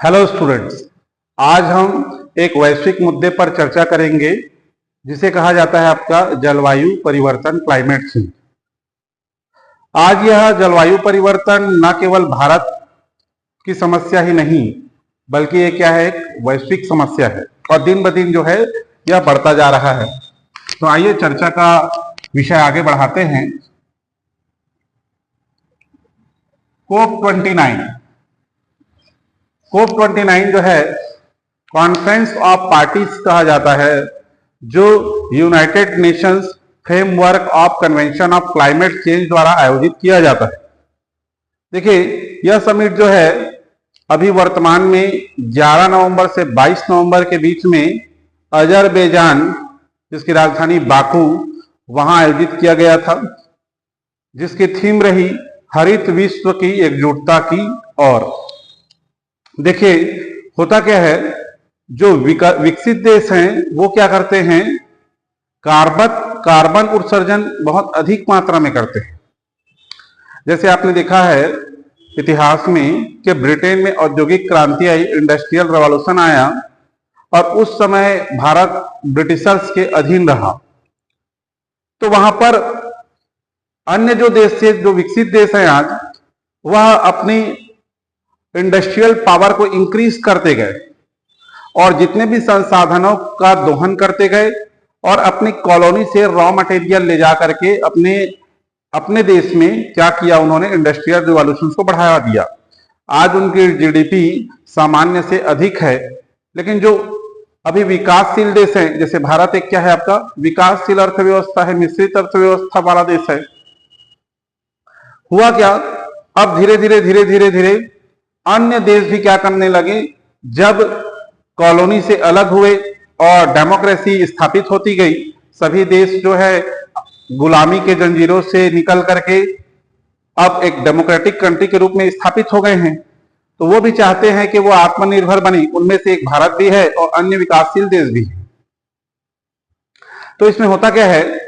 Hello students, आज हम एक वैश्विक मुद्दे पर चर्चा करेंगे जिसे कहा जाता है आपका जलवायु परिवर्तन, क्लाइमेट चेंज। आज यह जलवायु परिवर्तन न केवल भारत की समस्या ही नहीं बल्कि ये क्या है, एक वैश्विक समस्या है और दिन ब दिन जो है यह बढ़ता जा रहा है। तो आइए चर्चा का विषय आगे बढ़ाते हैं। COP29 जो है कॉन्फ्रेंस ऑफ पार्टीज कहा जाता है, जो United Nations framework of convention of climate change द्वारा आयोजित किया जाता है। देखिए, यह समिट जो है अभी वर्तमान में 11 नवंबर से 22 नवंबर के बीच में अजरबैजान, जिसकी राजधानी बाकू, वहां आयोजित किया गया था, जिसकी थीम रही हरित विश्व की एकजुटता की। और देखिए, होता क्या है, जो विकसित देश हैं वो क्या करते हैं, कार्बन उत्सर्जन बहुत अधिक मात्रा में करते हैं। जैसे आपने देखा है इतिहास में कि ब्रिटेन में औद्योगिक क्रांति आई, इंडस्ट्रियल रेवोल्यूशन आया और उस समय भारत ब्रिटिशर्स के अधीन रहा। तो वहां पर अन्य जो देश थे, जो विकसित देश हैं आज, वह अपनी इंडस्ट्रियल पावर को इंक्रीज करते गए और जितने भी संसाधनों का दोहन करते गए और अपनी कॉलोनी से रॉ मटेरियल ले जा करके अपने देश में क्या किया, उन्होंने इंडस्ट्रियल रिवॉल्यूशन को बढ़ावा दिया। आज उनकी जीडीपी सामान्य से अधिक है, लेकिन जो अभी विकासशील देश हैं, जैसे भारत एक क्या है आपका विकासशील अर्थव्यवस्था है, मिश्रित अर्थव्यवस्था वाला देश है। हुआ क्या, अब धीरे धीरे अन्य देश भी क्या करने लगे, जब कॉलोनी से अलग हुए और डेमोक्रेसी स्थापित होती गई, सभी देश जो है गुलामी के जंजीरों से निकल करके अब एक डेमोक्रेटिक कंट्री के रूप में स्थापित हो गए हैं। तो वो भी चाहते हैं कि वो आत्मनिर्भर बने, उनमें से एक भारत भी है और अन्य विकासशील देश भी है। तो इसमें होता क्या है,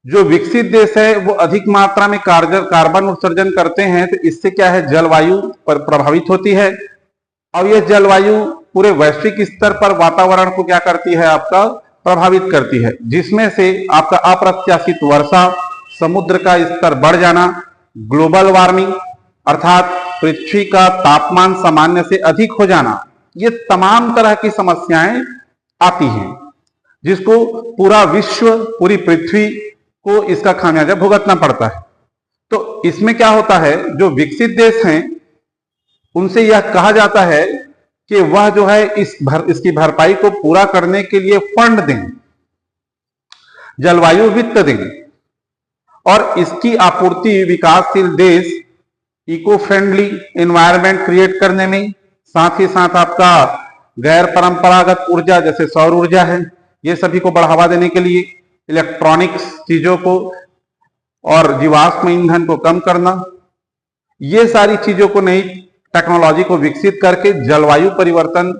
जो विकसित देश है वो अधिक मात्रा में कार्बन उत्सर्जन करते हैं, तो इससे क्या है, जलवायु पर प्रभावित होती है और यह जलवायु पूरे वैश्विक स्तर पर वातावरण को क्या करती है, आपका प्रभावित करती है, जिसमें से आपका अप्रत्याशित वर्षा, समुद्र का स्तर बढ़ जाना, ग्लोबल वार्मिंग अर्थात पृथ्वी का तापमान सामान्य से अधिक हो जाना, ये तमाम तरह की समस्याएं आती हैं, जिसको पूरा विश्व, पूरी पृथ्वी को इसका खामियाजा भुगतना पड़ता है। तो इसमें क्या होता है, जो विकसित देश हैं उनसे यह कहा जाता है कि वह जो है इसकी भरपाई को पूरा करने के लिए फंड दें, जलवायु वित्त दें और इसकी आपूर्ति विकासशील देश इको फ्रेंडली एनवायरनमेंट क्रिएट करने में, साथ ही साथ आपका गैर परंपरागत ऊर्जा जैसे सौर ऊर्जा है, ये सभी को बढ़ावा देने के लिए, इलेक्ट्रॉनिक्स चीजों को और जीवाश्म ईंधन को कम करना, ये सारी चीजों को, नई टेक्नोलॉजी को विकसित करके जलवायु परिवर्तन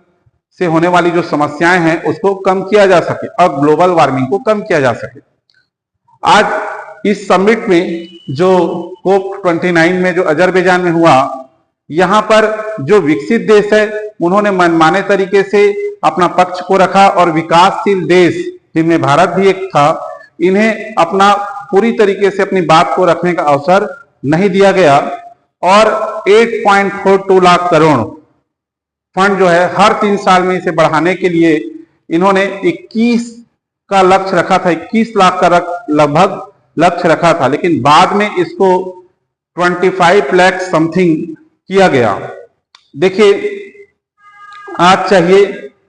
से होने वाली जो समस्याएं हैं उसको कम किया जा सके और ग्लोबल वार्मिंग को कम किया जा सके। आज इस समिट में जो COP29 में जो अजरबैजान में हुआ, यहां पर जो विकसित देश है उन्होंने मनमाने तरीके से अपना पक्ष को रखा और विकासशील देश, जिनमें भारत भी एक था, इन्हें अपना पूरी तरीके से अपनी बात को रखने का अवसर नहीं दिया गया और 8.42 लाख करोड़ फंड जो है हर 3 साल में इसे बढ़ाने के लिए इन्होंने 21 का लक्ष्य रखा था, 21 लाख का लगभग लक्ष्य रखा था, लेकिन बाद में इसको 25 लाख समथिंग किया गया। देखिए, आज चाहिए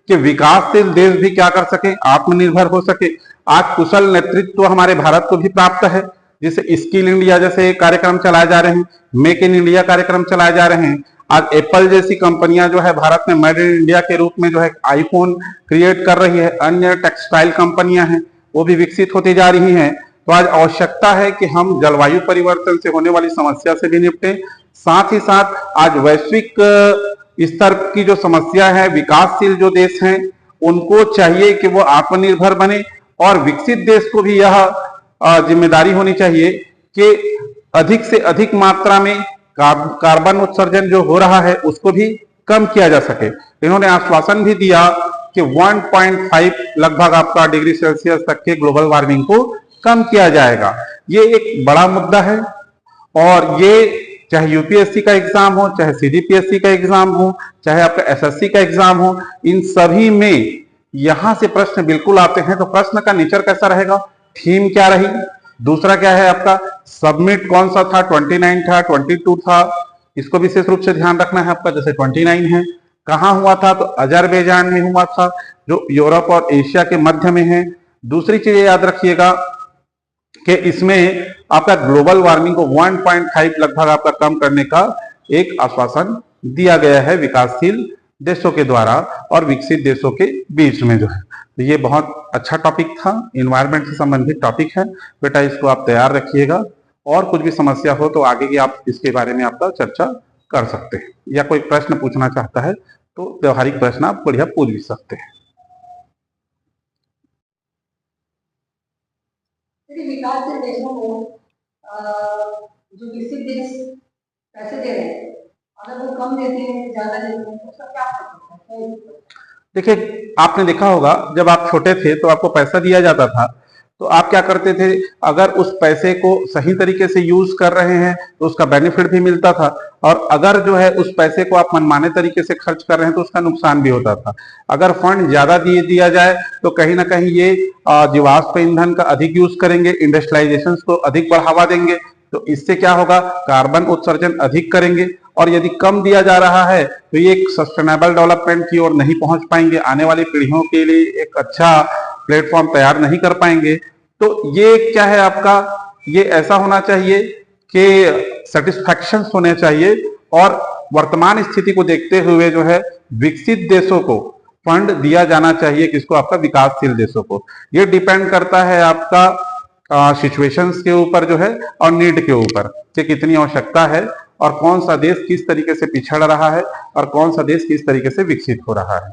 कि विकासशील देश भी क्या कर सके, आत्मनिर्भर हो सके। आज कुशल नेतृत्व हमारे भारत को भी प्राप्त है, जिसे स्किल इंडिया जैसे कार्यक्रम चलाए जा रहे हैं, मेक इन इंडिया कार्यक्रम चलाए जा रहे हैं। आज एप्पल जैसी कंपनियां जो है भारत में मेड इन इंडिया के रूप में जो है आईफोन क्रिएट कर रही है, अन्य टेक्सटाइल कंपनियां हैं वो भी विकसित होती जा रही हैं। तो आज आवश्यकता है कि हम जलवायु परिवर्तन से होने वाली समस्या से भी निपटें, साथ ही साथ आज वैश्विक स्तर की जो समस्या है, विकासशील जो देश हैं उनको चाहिए कि वो आत्मनिर्भर बने और विकसित देश को भी यह जिम्मेदारी होनी चाहिए कि अधिक से अधिक मात्रा में कार्बन उत्सर्जन जो हो रहा है उसको भी कम किया जा सके। इन्होंने आश्वासन भी दिया कि 1.5 लगभग आपका डिग्री सेल्सियस तक के ग्लोबल वार्मिंग को कम किया जाएगा। ये एक बड़ा मुद्दा है और ये चाहे यूपीएससी का एग्जाम हो, चाहे सीजीपीएससी का एग्जाम हो, चाहे आपका एसएससी का एग्जाम हो, इन सभी में यहां से प्रश्न बिल्कुल आते हैं। तो प्रश्न का नेचर कैसा रहेगा, थीम क्या रही, दूसरा क्या है आपका सबमिट कौन सा था, 29 था, 22 था, इसको विशेष रूप से ध्यान रखना है आपका। जैसे 29 है, कहां हुआ था, तो अजरबैजान में हुआ था, जो यूरोप और एशिया के मध्य में है। दूसरी चीज याद रखिएगा कि इसमें आपका ग्लोबल वार्मिंग को 1.5 लगभग आपका कम करने का एक आश्वासन दिया गया है विकासशील देशों के द्वारा और विकसित देशों के बीच में जो है। तो ये बहुत अच्छा टॉपिक था, इन्वायरमेंट से संबंधित टॉपिक है बेटा, इसको आप तैयार रखिएगा। और कुछ भी समस्या हो तो आगे की आप इसके बारे में आपका चर्चा कर सकते हैं, या कोई प्रश्न पूछना चाहता है तो व्यवहारिक प्रश्न आप बढ़िया पूछ भी सकते हैं। विकासशील देशों को जो विकसित देश पैसे दे रहे हैं, अगर वो कम देते हैं, ज्यादा देते हैं, तो उसका क्या फर्क है? देखिए, आपने देखा होगा जब आप छोटे थे तो आपको पैसा दिया जाता था, तो आप क्या करते थे, अगर उस पैसे को सही तरीके से यूज कर रहे हैं तो उसका बेनिफिट भी मिलता था, और अगर जो है उस पैसे को आप मनमाने तरीके से खर्च कर रहे हैं तो उसका नुकसान भी होता था। अगर फंड ज्यादा दिया जाए तो कहीं ना कहीं ये जीवाश्म ईंधन का अधिक यूज करेंगे, इंडस्ट्रियलाइजेशन को अधिक बढ़ावा देंगे, तो इससे क्या होगा, कार्बन उत्सर्जन अधिक करेंगे। और यदि कम दिया जा रहा है तो ये एक सस्टेनेबल डेवलपमेंट की ओर नहीं पहुंच पाएंगे, आने वाली पीढ़ियों के लिए एक अच्छा प्लेटफॉर्म तैयार नहीं कर पाएंगे। तो ये क्या है आपका, ये ऐसा होना चाहिए कि सेटिस्फैक्शन होने चाहिए, और वर्तमान स्थिति को देखते हुए जो है विकसित देशों को फंड दिया जाना चाहिए, किसको, आपका विकासशील देशों को। ये डिपेंड करता है आपका सिचुएशंस के ऊपर जो है और नीड के ऊपर कि कितनी आवश्यकता है और कौन सा देश किस तरीके से पिछड़ रहा है और कौन सा देश किस तरीके से विकसित हो रहा है।